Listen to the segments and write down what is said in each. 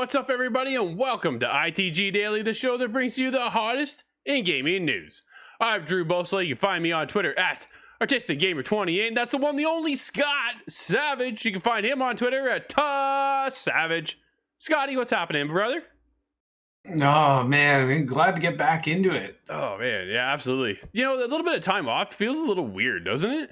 What's up, everybody, and welcome to ITG Daily, the show that brings you the hottest in gaming news. I'm Drew Bosley. You can find me on Twitter at ArtisticGamer28, and that's the one, the only Scott Savage. You can find him on Twitter at Savage. Scotty, what's happening, brother? Oh, man, I'm glad to get back into it. Oh, man, yeah, absolutely. You know, a little bit of time off feels a little weird, doesn't it?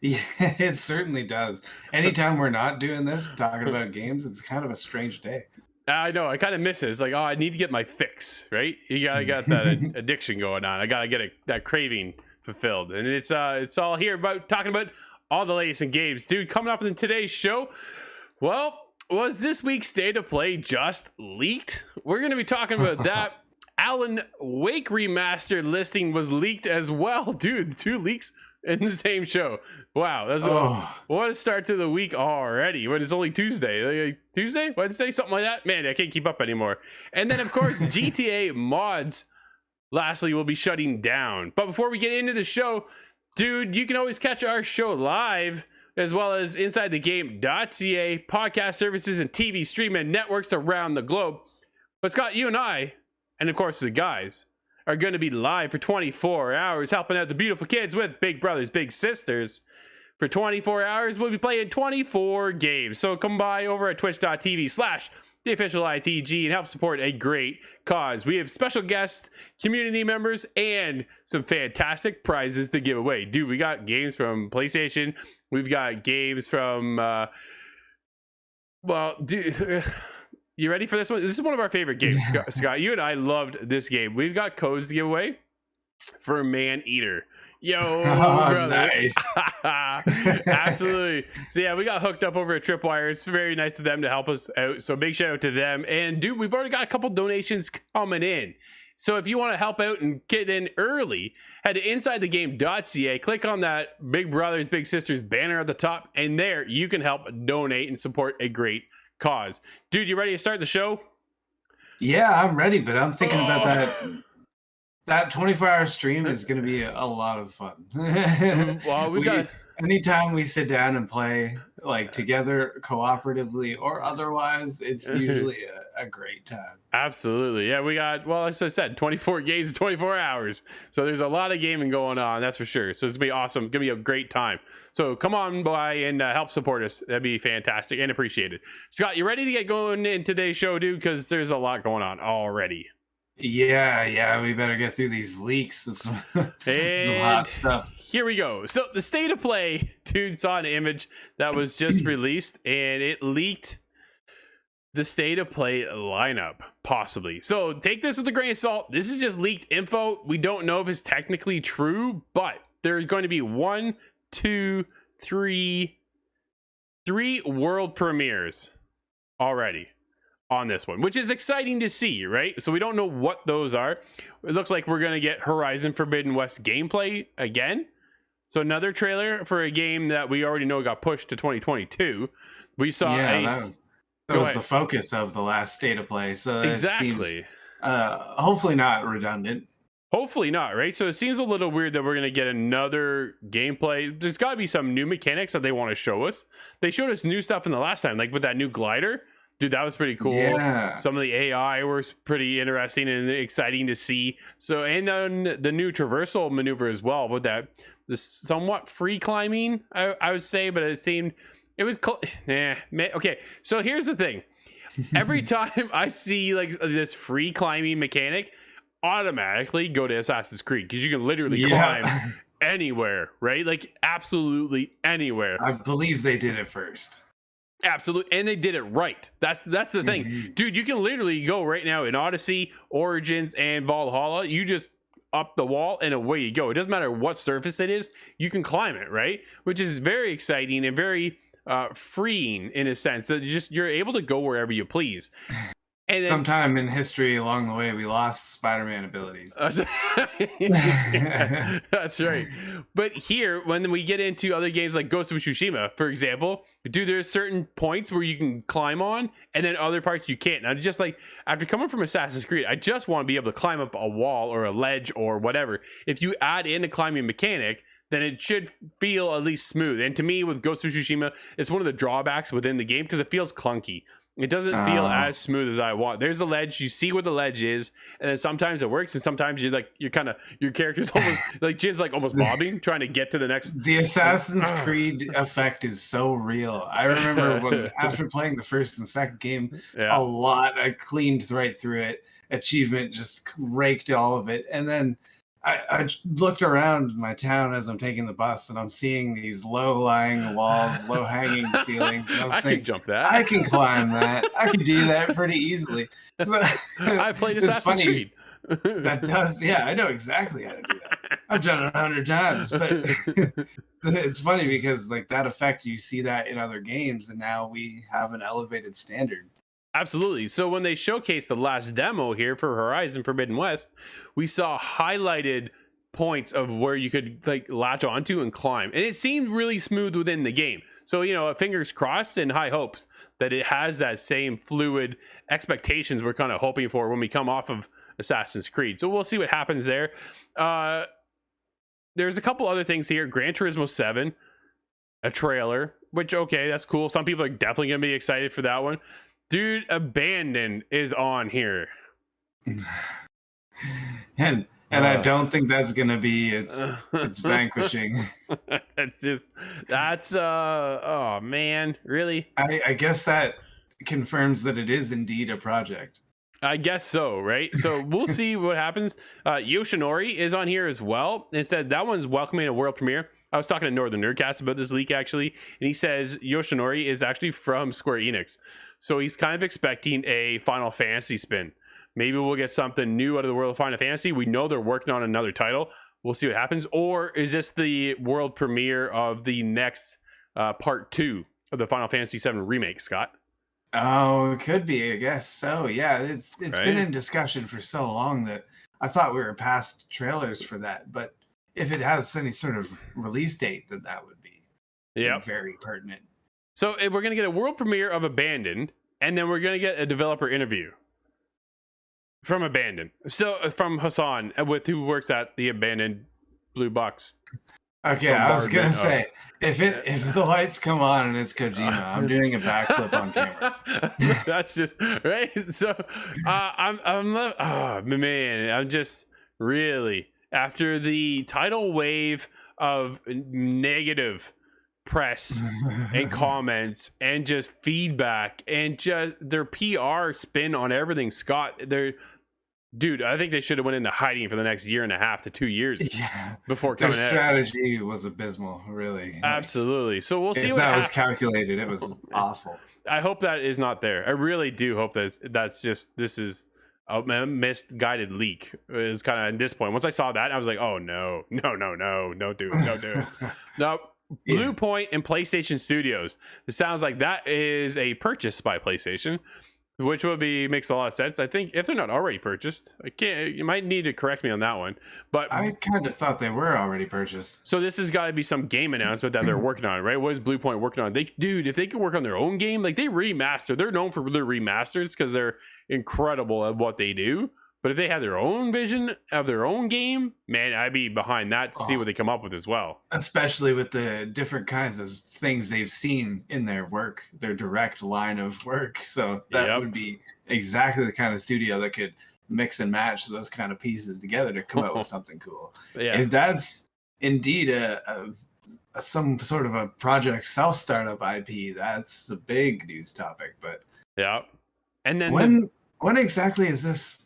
Yeah, it certainly does. Anytime we're not doing this, talking about games, it's kind of a strange day. I know, I kind of miss it. It's like, oh, I need to get my fix, right? You gotta got that addiction going on. I gotta get that craving fulfilled, and it's all here about talking about all the latest in games, dude. Coming up in today's show, well, was this week's State of Play just leaked? We're gonna be talking about that. Alan Wake Remastered listing was leaked as well, dude. 2 leaks in the same show. Wow, that's what a start to the week already. When it's only Tuesday, Wednesday, something like that. Man, I can't keep up anymore. And then, of course, GTA mods. Lastly, will be shutting down. But before we get into the show, dude, you can always catch our show live, as well as InsideTheGame.ca, podcast services, and TV streaming networks around the globe. But Scott, you and I, and of course the guys, are going to be live for 24 hours, helping out the beautiful kids with Big Brothers, Big Sisters. For 24 hours, we'll be playing 24 games. So come by over at twitch.tv/the official ITG and help support a great cause. We have special guests, community members, and some fantastic prizes to give away. Dude, we got games from PlayStation. We've got games from, well, dude, you ready for this one? This is one of our favorite games, Scott. You and I loved this game. We've got codes to give away for Man Eater. Yo, brother. Nice. Absolutely. So yeah, we got hooked up over at Tripwire. It's very nice of them to help us out. So big shout out to them. And dude, we've already got a couple donations coming in. So if you want to help out and get in early, head to InsideTheGame.ca, click on that Big Brothers, Big Sisters banner at the top, and there you can help donate and support a great cause. Dude, you ready to start the show? Yeah, I'm ready, but I'm thinking about that 24-hour stream is going to be a lot of fun. Well, anytime we sit down and play like together cooperatively or otherwise, it's usually a great time. Absolutely. Yeah, we got, well, as I said, 24 games in 24 hours. So there's a lot of gaming going on, that's for sure. So it's going to be awesome. Going to be a great time. So come on by and help support us. That'd be fantastic and appreciated. Scott, you ready to get going in today's show, dude? Because there's a lot going on already. Yeah, we better get through these leaks. Some hot stuff. Here we go. So the State of Play, dude, saw an image that was just released, and it leaked the State of Play lineup, possibly. So take this with a grain of salt. This is just leaked info. We don't know if it's technically true, but there's going to be 3 world premieres already on this one, which is exciting to see, right? So we don't know what those are. It looks like we're going to get Horizon Forbidden West gameplay again. So another trailer for a game that we already know got pushed to 2022. We saw that was the focus of the last State of Play. So exactly. Seems, hopefully not redundant. Hopefully not, right? So it seems a little weird that we're going to get another gameplay. There's got to be some new mechanics that they want to show us. They showed us new stuff in the last time, like with that new glider. Dude, that was pretty cool. Yeah. Some of the AI was pretty interesting and exciting to see. So, and then the new traversal maneuver as well with that, the somewhat free climbing, I would say, but it seemed it was okay. So here's the thing. Every time I see like this free climbing mechanic, automatically go to Assassin's Creed, because you can literally climb anywhere, right? Like absolutely anywhere. I believe they did it first. Absolutely, and they did it right. That's the thing, dude. You can literally go right now in Odyssey, Origins, and Valhalla. You just up the wall and away you go. It doesn't matter what surface it is, you can climb it, right? Which is very exciting and very freeing in a sense that you're able to go wherever you please. And then, sometime in history along the way, we lost Spider-Man abilities. That's right. But here, when we get into other games like Ghost of Tsushima, for example, there's certain points where you can climb on, and then other parts you can't. Now, just like after coming from Assassin's Creed, I just want to be able to climb up a wall or a ledge or whatever. If you add in a climbing mechanic, then it should feel at least smooth. And to me, with Ghost of Tsushima, it's one of the drawbacks within the game because it feels clunky. It doesn't feel as smooth as I want. There's a ledge. You see where the ledge is, and then sometimes it works, and sometimes your character's almost like Jin's like almost bobbing, trying to get to the next. The Assassin's Creed effect is so real. I remember when after playing the first and second game a lot, I cleaned right through it. Achievement just raked all of it, and then I looked around my town as I'm taking the bus, and I'm seeing these low-lying walls, low-hanging ceilings. And I can jump that. I can climb that. I can do that pretty easily. So, I played Assassin's Creed. That does, yeah, I know exactly how to do that. I've done it 100 times, but it's funny because like that effect, you see that in other games, and now we have an elevated standard. Absolutely. So when they showcased the last demo here for Horizon Forbidden West, we saw highlighted points of where you could like latch onto and climb, and it seemed really smooth within the game. So, you know, fingers crossed and high hopes that it has that same fluid expectations we're kind of hoping for when we come off of Assassin's Creed. So we'll see what happens there. There's a couple other things here. Gran Turismo 7, a trailer, which, okay, that's cool. Some people are definitely going to be excited for that one. Dude, Abandoned is on here. And I don't think that's going to be it's vanquishing. That's oh man, really? I guess that confirms that it is indeed a project. I guess so, right? So we'll see what happens. Yoshinori is on here as well. It said that one's welcoming a world premiere. I was talking to Northern Nerdcast about this leak actually, and he says Yoshinori is actually from Square Enix. So he's kind of expecting a Final Fantasy spin. Maybe we'll get something new out of the world of Final Fantasy. We know they're working on another title. We'll see what happens. Or is this the world premiere of the next part 2 of the Final Fantasy VII remake, Scott? Oh, it could be. I guess so. Yeah, it's been in discussion for so long that I thought we were past trailers for that. But if it has any sort of release date, then that would be very pertinent. So we're going to get a world premiere of Abandoned, and then we're going to get a developer interview from Abandoned. So from Hassan, with who works at the Abandoned Blue Box. Okay, I was going to say, if the lights come on and it's Kojima, I'm doing a backflip on camera. That's just right. So I'm just really, after the tidal wave of negative press and comments and just feedback and just their PR spin on everything, Scott, dude, I think they should have went into hiding for the next 1.5 to 2 years before coming out. Their strategy was abysmal, really. Absolutely. So we'll see what that happens. was calculated. It was awful. I hope that is not there. I really do hope that's just, this is a misguided leak. Is kind of at this point. Once I saw that, I was like, oh no, don't do it. No. Blue Point and PlayStation Studios. It sounds like that is a purchase by PlayStation, which makes a lot of sense. I think if they're not already purchased, you might need to correct me on that one. But I kind of thought they were already purchased. So this has got to be some game announcement that they're working on, right? What is Blue Point working on? If they could work on their own game, like they remaster, they're known for their remasters because they're incredible at what they do. But if they had their own vision of their own game, man, I'd be behind that to see what they come up with as well. Especially with the different kinds of things they've seen in their work, their direct line of work. So that would be exactly the kind of studio that could mix and match those kind of pieces together to come up with something cool. Yeah. If that's indeed some sort of a project self-startup IP, that's a big news topic. But yeah. And then when exactly is this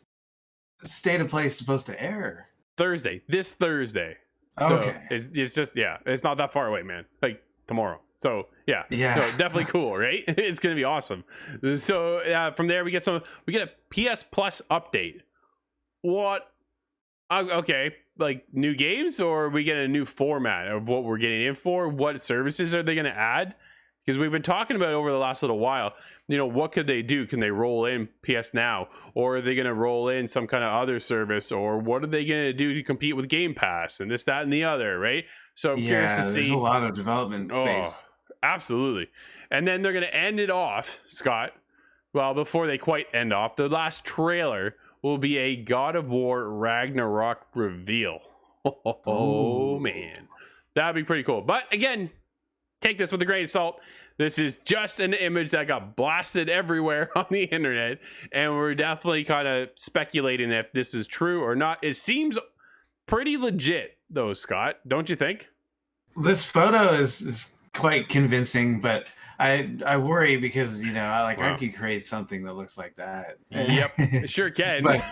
State of Play supposed to air? This Thursday. Okay. So it's just, it's not that far away, man. Like tomorrow. So no, definitely cool, right? It's gonna be awesome. So from there we get a PS Plus update. What? Okay, like new games, or we get a new format of what we're getting in for? What services are they gonna add? Because we've been talking about it over the last little while, what could they do? Can they roll in PS Now? Or are they going to roll in some kind of other service? Or what are they going to do to compete with Game Pass and this, that, and the other, right? So I'm curious to see. There's a lot of development space. Absolutely. And then they're going to end it off, Scott. Well, before they quite end off, the last trailer will be a God of War Ragnarok reveal. Oh, man. That'd be pretty cool. But again, take this with a grain of salt. This is just an image that got blasted everywhere on the internet, and we're definitely kind of speculating if this is true or not. It seems pretty legit, though, Scott. Don't you think? This photo is quite convincing, but I worry because I could create something that looks like that. Yep, sure can. But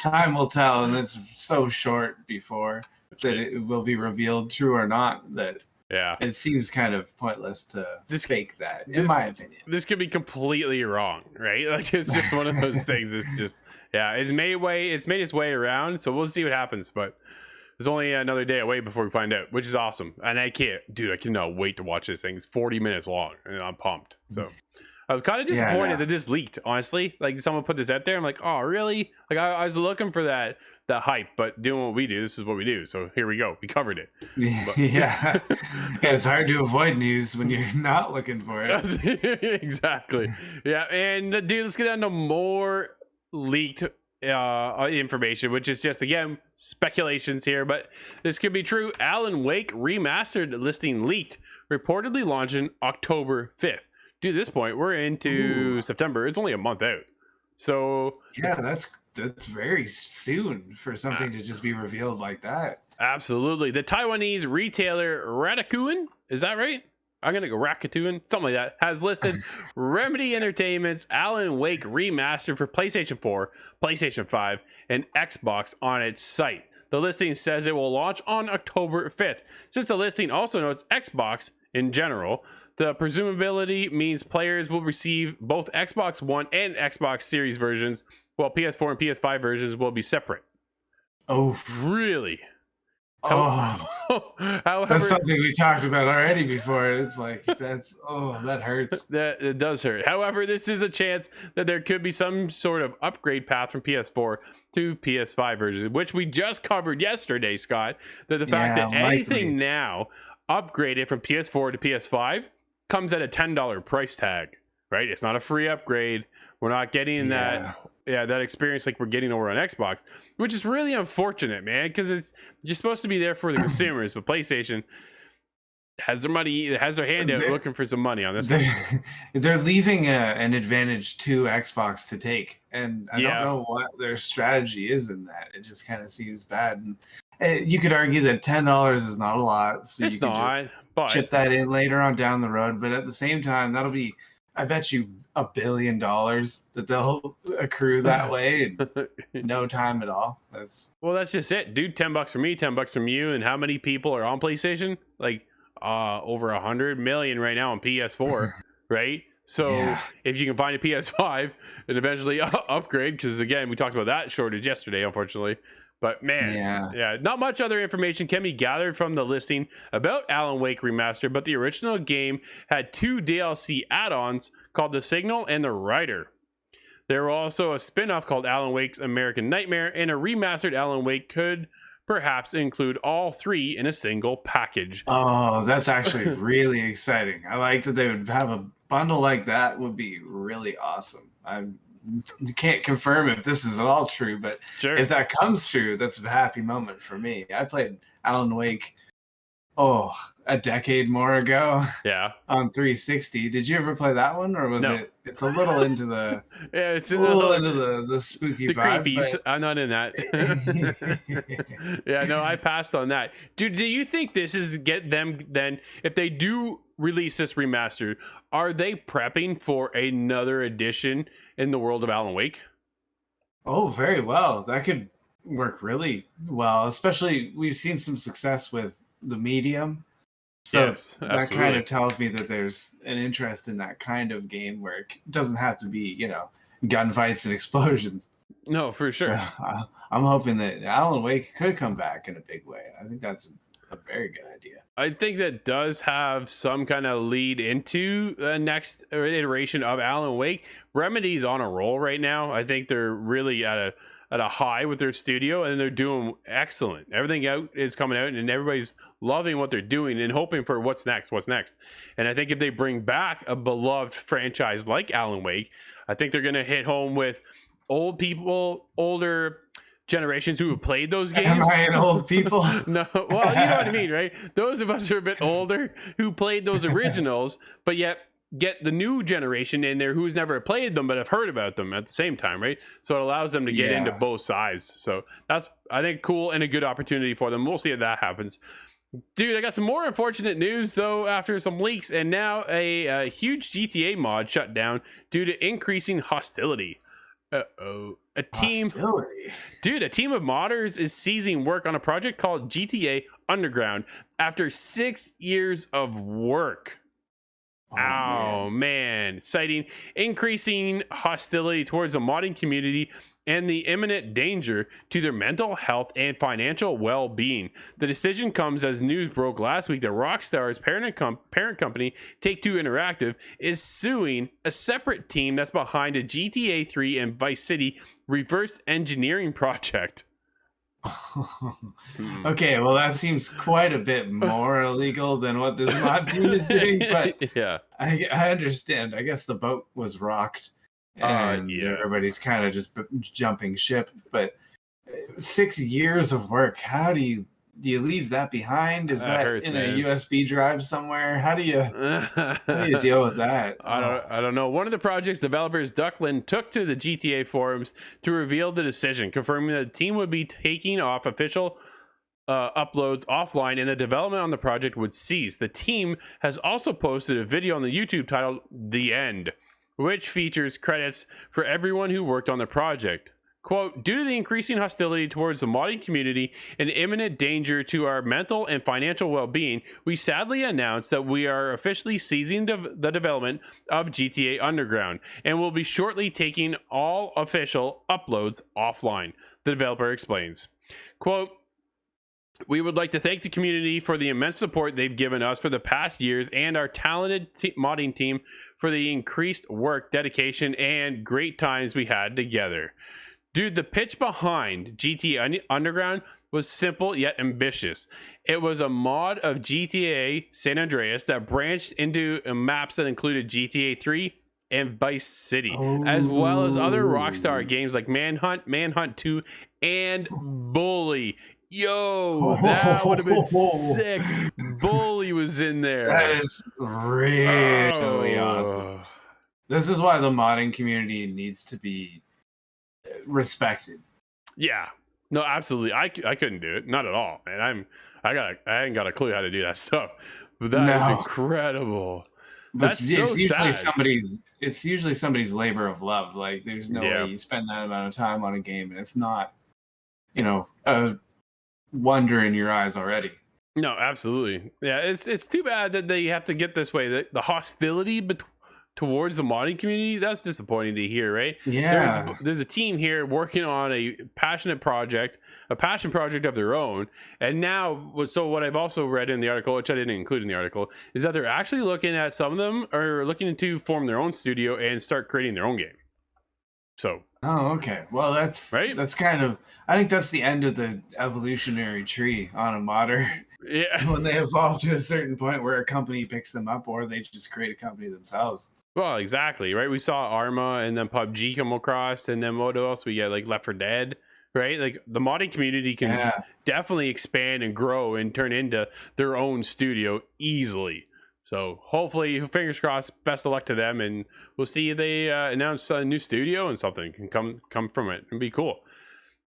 time will tell, and it's so short before that it will be revealed, true or not, that it seems kind of pointless to fake that, in my opinion. This could be completely wrong, right? Like, it's just one of those things. It's just it's made its way around, so we'll see what happens. But there's only another day away before we find out, which is awesome. And I cannot wait to watch this thing. It's 40 minutes long, and I'm pumped. So I was kind of disappointed that this leaked, honestly. Like, someone put this out there. I'm like, oh, really? Like, I was looking for that hype, but doing what we do, this is what we do. So here we go. We covered it. Yeah, it's hard to avoid news when you're not looking for it. Exactly. Yeah, and dude, let's get on to more leaked information, which is just, again, speculations here, but this could be true. Alan Wake Remastered listing leaked, reportedly launching October 5th. Dude, at this point, we're into September. It's only a month out. So yeah, that's very soon for something to just be revealed like that. Absolutely. The Taiwanese retailer Rakuten, is that right? I'm going to go Rakuten, something like that, has listed Remedy Entertainment's Alan Wake Remastered for PlayStation 4, PlayStation 5, and Xbox on its site. The listing says it will launch on October 5th. Since the listing also notes Xbox in general, the presumability means players will receive both Xbox One and Xbox Series versions, while PS4 and PS5 versions will be separate. Oh, really? Oh, however, that's something we talked about already before. It's like, that hurts. It does hurt. However, this is a chance that there could be some sort of upgrade path from PS4 to PS5 versions, which we just covered yesterday, Scott. That the fact that anything now upgraded from PS4 to PS5 comes at a $10 price tag, right? It's not a free upgrade. We're not getting that experience like we're getting over on Xbox, which is really unfortunate, man, because you're supposed to be there for the consumers, but PlayStation has their hand out looking for some money on this. They're leaving an advantage to Xbox to take, and I don't know what their strategy is in that. It just kind of seems bad. And you could argue that $10 is not a lot, so it's you could just chip that in later on down the road. But at the same time, that'll be, I bet you, $1 billion that they'll accrue that way in no time at all. That's just it, dude. $10 for me, $10 from you. And how many people are on PlayStation? Like over 100 million right now on PS4, right? So if you can find a PS5 and eventually upgrade, because again, we talked about that shortage yesterday, unfortunately. But man, not much other information can be gathered from the listing about Alan Wake Remastered, but the original game had 2 DLC add-ons called The Signal and The Rider. There was also a spin-off called Alan Wake's American Nightmare, and a remastered Alan Wake could perhaps include all 3 in a single package. Oh, that's actually really exciting. I like that they would have a bundle like that. Would be really awesome. I can't confirm if this is at all true, but if that comes true, that's a happy moment for me. I played Alan Wake a decade more ago on 360. Did you ever play that one, or was it's a little into the it's a little into the spooky vibe, creepies, but I'm not in that. I passed on that. Dude, do you think this is to get them then, if they do release this remastered, are they prepping for another edition in the world of Alan Wake? Oh, very well. That could work really well, especially we've seen some success with the medium. So that kind of tells me that there's an interest in that kind of game where it doesn't have to be, gunfights and explosions. No, for sure. So, I'm hoping that Alan Wake could come back in a big way. I think that's a very good idea. I think that does have some kind of lead into the next iteration of Alan Wake. Remedy's on a roll right now. I think they're really at a high with their studio, and they're doing excellent. Everything out is coming out, and everybody's loving what they're doing and hoping for what's next. And I think if they bring back a beloved franchise like Alan Wake, I think they're going to hit home with older generations who have played those Am games. I an old people? No, well, you know what I mean, right? Those of us who are a bit older who played those originals, but yet get the new generation in there who's never played them but have heard about them at the same time, right? So it allows them to get into both sides. So that's, I think, cool and a good opportunity for them. We'll see if that happens. Dude, I got some more unfortunate news though after some leaks, and now a huge GTA mod shut down due to increasing hostility. A team of modders is seizing work on a project called GTA Underground after 6 years of work. Oh man, citing increasing hostility towards the modding community and the imminent danger to their mental health and financial well-being. The decision comes as news broke last week that Rockstar's parent company, Take-Two Interactive, is suing a separate team that's behind a GTA 3 and Vice City reverse engineering project. Okay, well, that seems quite a bit more illegal than what this mod team is doing, but yeah, I understand. I guess the boat was rocked and everybody's kind of just jumping ship. But 6 years of work, how do you leave that behind? Is that hurts, in man. a USB drive somewhere? How do you deal with that? I don't know. One of the project's developers, Duckland, took to the GTA forums to reveal the decision, confirming that the team would be taking off official uploads offline and the development on the project would cease. The team has also posted a video on the YouTube titled The End, which features credits for everyone who worked on the project. Quote, due to the increasing hostility towards the modding community and imminent danger to our mental and financial well-being, we sadly announce that we are officially ceasing the development of GTA Underground and will be shortly taking all official uploads offline, the developer explains. Quote, we would like to thank the community for the immense support they've given us for the past years and our talented modding team for the increased work, dedication, and great times we had together. Dude, the pitch behind GTA Underground was simple yet ambitious. It was a mod of GTA San Andreas that branched into maps that included GTA 3 and Vice City, as well as other Rockstar games like Manhunt, Manhunt 2, and Bully. Yo, that would have been sick. Bully was in there. That is really awesome. This is why the modding community needs to be respected. Yeah, no, absolutely. I couldn't do it, not at all, man. I ain't got a clue how to do that stuff, but that is incredible. That's usually it's usually somebody's labor of love. Like there's no way you spend that amount of time on a game and it's not, a wonder in your eyes already. No, absolutely. Yeah, it's too bad that they have to get this way. The hostility towards the modding community, that's disappointing to hear, right? Yeah. There's a team here working on a passion project of their own, and now, so what I've also read in the article, which I didn't include in the article, is that they're actually looking at, some of them are looking to form their own studio and start creating their own game. So. Oh, okay. Well, that's right. That's kind of, I think that's the end of the evolutionary tree on a modder. Yeah. When they evolve to a certain point where a company picks them up, or they just create a company themselves. Well, exactly, right? We saw Arma and then PUBG come across, and then what else we get? Like Left 4 Dead, right? Like the modding community can definitely expand and grow and turn into their own studio easily. So hopefully, fingers crossed, best of luck to them, and we'll see if they announce a new studio and something can come from it. It'd be cool.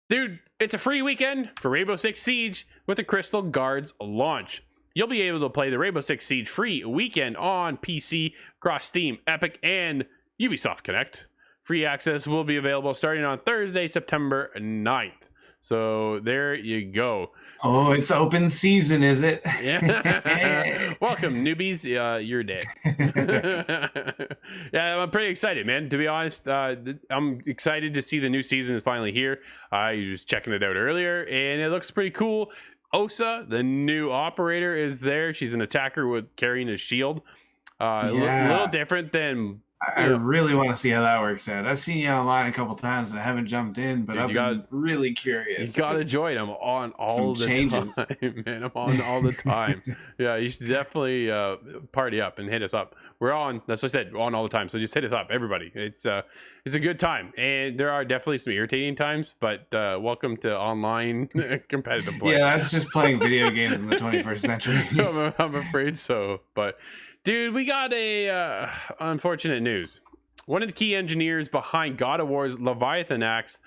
Dude, it's a free weekend for Rainbow Six Siege with the Crystal Guards launch. You'll be able to play the Rainbow Six Siege free weekend on PC, across Steam, Epic, and Ubisoft Connect. Free access will be available starting on Thursday, September 9th. So there you go. Oh, it's open season, is it? Yeah. Welcome, newbies. You're dead. Yeah, I'm pretty excited, man. To be honest, I'm excited to see the new season is finally here. I was checking it out earlier, and it looks pretty cool. Osa, the new operator, is there. She's an attacker with carrying a shield. A little different than I really want to see how that works out. I've seen you online a couple times and I haven't jumped in, but I've been really curious. You gotta join. I'm on all the changes. time, man. I'm on all the time. Yeah, you should definitely party up and hit us up. We're on. That's what I said. We're on all the time. So just hit us up, everybody. It's a good time, and there are definitely some irritating times, but welcome to online competitive play. Yeah, that's just playing video games in the 21st century. I'm afraid so, but. Dude, we got a unfortunate news. One of the key engineers behind God of War's Leviathan Axe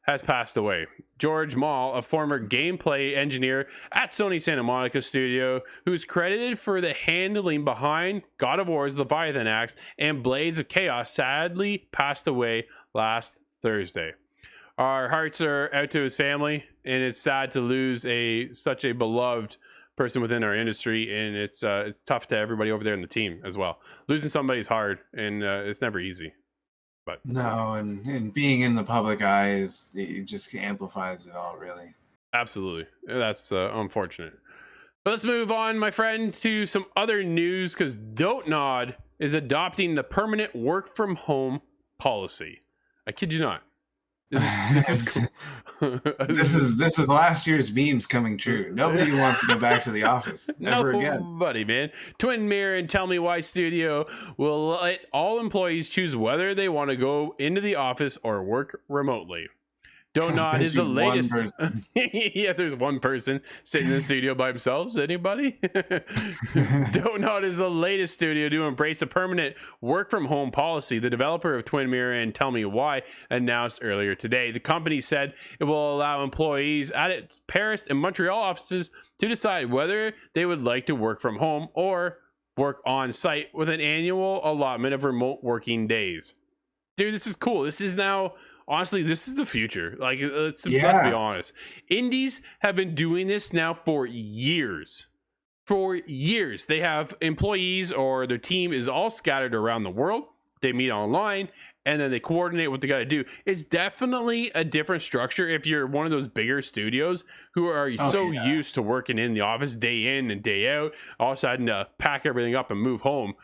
has passed away. George Mall, a former gameplay engineer at Sony Santa Monica Studio, who's credited for the handling behind God of War's Leviathan Axe and Blades of Chaos, sadly passed away last Thursday. Our hearts are out to his family, and it's sad to lose such a beloved person within our industry, and it's tough to everybody over there in the team as well. Losing somebody's hard, and it's never easy. But no, and being in the public eye it just amplifies it all, really. Absolutely, that's unfortunate. But let's move on, my friend, to some other news, because Don't Nod is adopting the permanent work from home policy. I kid you not. This is cool. this is last year's memes coming true. Nobody wants to go back to the office ever again. Nobody, man. Twin Mirror and Tell Me Why Studio will let all employees choose whether they want to go into the office or work remotely. Don't Nod is the latest. Yeah, there's one person sitting in the studio by themselves. Anybody? Don't Nod is the latest studio to embrace a permanent work from home policy. The developer of Twin Mirror and Tell Me Why announced earlier today. The company said it will allow employees at its Paris and Montreal offices to decide whether they would like to work from home or work on site with an annual allotment of remote working days. Dude, this is cool. This is now. Honestly, this is the future. Like, let's be honest. Indies have been doing this now for years. For years. They have employees, or their team is all scattered around the world. They meet online, and then they coordinate what they got to do. It's definitely a different structure if you're one of those bigger studios who are used to working in the office day in and day out, all of a sudden pack everything up and move home.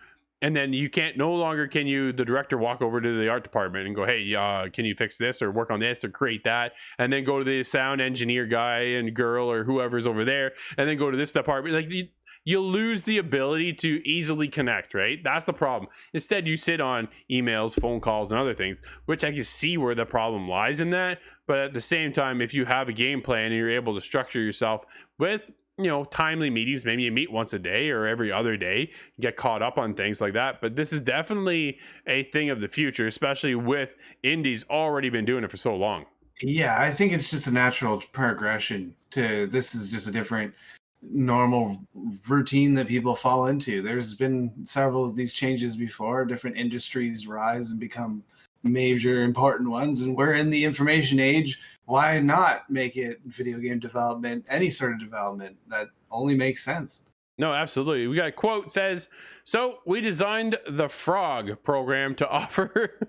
And then you no longer can the director walk over to the art department and go, hey, can you fix this or work on this or create that? And then go to the sound engineer guy and girl or whoever's over there, and then go to this department. Like, you lose the ability to easily connect, right? That's the problem. Instead, you sit on emails, phone calls, and other things, which I can see where the problem lies in that. But at the same time, if you have a game plan and you're able to structure yourself with timely meetings, maybe you meet once a day or every other day, get caught up on things like that. But this is definitely a thing of the future, especially with indies already been doing it for so long. Yeah, I think it's just a natural progression this is just a different normal routine that people fall into. There's been several of these changes before. Different industries rise and become major important ones, and we're in the information age. Why not make it video game development, any sort of development? That only makes sense. No, absolutely. We got a quote says, so we designed the Frog program to offer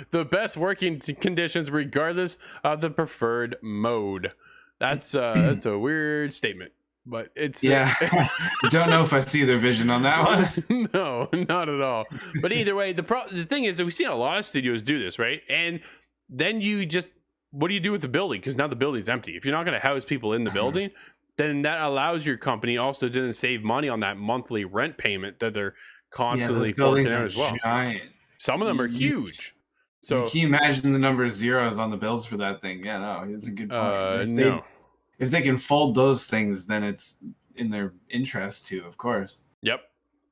the best working conditions regardless of the preferred mode. That's a weird statement, but it's don't know if I see their vision on that one. No, not at all. But either way, the thing is that we've seen a lot of studios do this, right? And then what do you do with the building? Because now the building's empty. If you're not going to house people in the building, then that allows your company also to save money on that monthly rent payment that they're constantly forking out as well. Giant. Some of them are huge. So can you imagine the number of zeros on the bills for that thing? Yeah, no, it's a good point. If they can fold those things, then it's in their interest too, of course. Yep.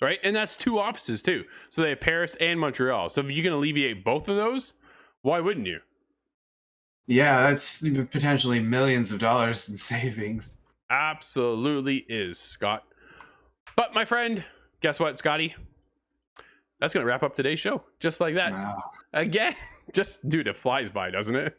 Right. And that's two offices too. So they have Paris and Montreal. So if you can alleviate both of those, why wouldn't you? Yeah, that's potentially millions of dollars in savings. Absolutely is, Scott. But my friend, guess what, Scotty? That's going to wrap up today's show. Just like that. Wow. Again, dude, it flies by, doesn't it?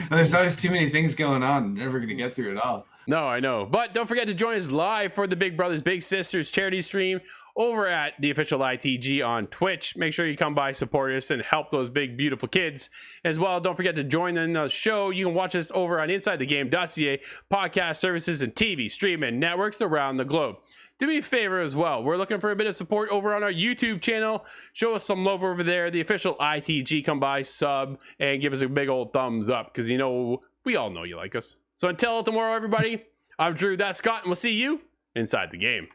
There's always too many things going on. I'm never going to get through it all. No, I know. But don't forget to join us live for the Big Brothers Big Sisters charity stream over at the official ITG on Twitch. Make sure you come by, support us, and help those big, beautiful kids. As well, don't forget to join in the show. You can watch us over on InsideTheGame.ca, podcast services, and TV streaming networks around the globe. do me a favor as well. We're looking for a bit of support over on our YouTube channel. Show us some love over there. The official ITG. Come by, sub, and give us a big old thumbs up, because, you know, we all know you like us. So until tomorrow, everybody, I'm Drew, that's Scott, and we'll see you inside the game.